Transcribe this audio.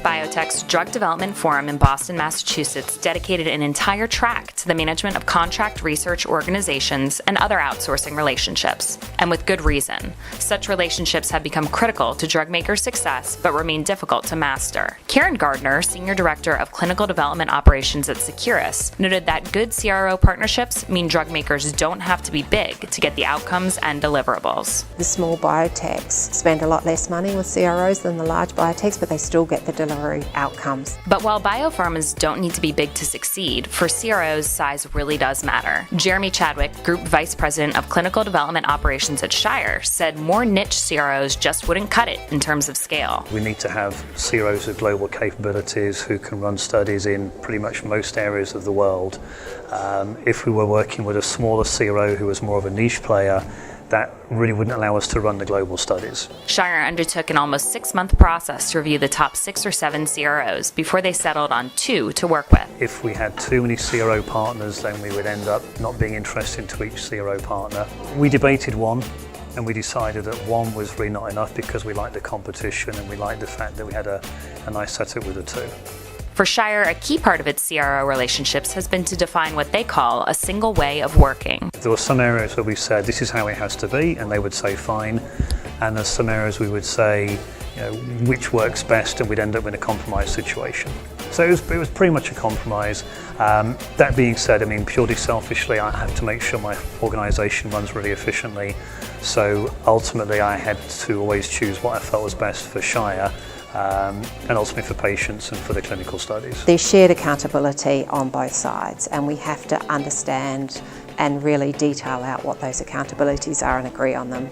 FierceBiotech's Drug Development Forum in Boston, Massachusetts dedicated an entire track to the management of contract research organizations and other outsourcing relationships. And with good reason. Such relationships have become critical to drug makers' success, but remain difficult to master. Karen Gardner, Senior Director of Clinical Development Operations at Seqirus, noted that good CRO partnerships mean drug makers don't have to be big to get the outcomes and deliverables. The small biotechs spend a lot less money with CROs than the large biotechs, but they still get the delivery outcomes. But while biopharmas don't need to be big to succeed, for CROs, size really does matter. Jeremy Chadwick, Group Vice President of Clinical Development Operations at Shire, said more niche CROs just wouldn't cut it in terms of scale. We need to have CROs with global capabilities who can run studies in pretty much most areas of the world. If we were working with a smaller CRO who was more of a niche player, that really wouldn't allow us to run the global studies. Shire undertook an almost 6-month process to review the top 6 or 7 CROs before they settled on 2 to work with. If we had too many CRO partners, then we would end up not being interesting to each CRO partner. We debated one, and we decided that one was really not enough because we liked the competition and we liked the fact that we had a nice setup with the 2. For Shire, a key part of its CRO relationships has been to define what they call a single way of working. There were some areas where we said this is how it has to be, and they would say fine. And there's some areas we would say, which works best, and we'd end up in a compromise situation. So it was pretty much a compromise. That being said, purely selfishly, I have to make sure my organisation runs really efficiently. So ultimately, I had to always choose what I felt was best for Shire. And ultimately for patients and for the clinical studies. There's shared accountability on both sides, and we have to understand and really detail out what those accountabilities are and agree on them.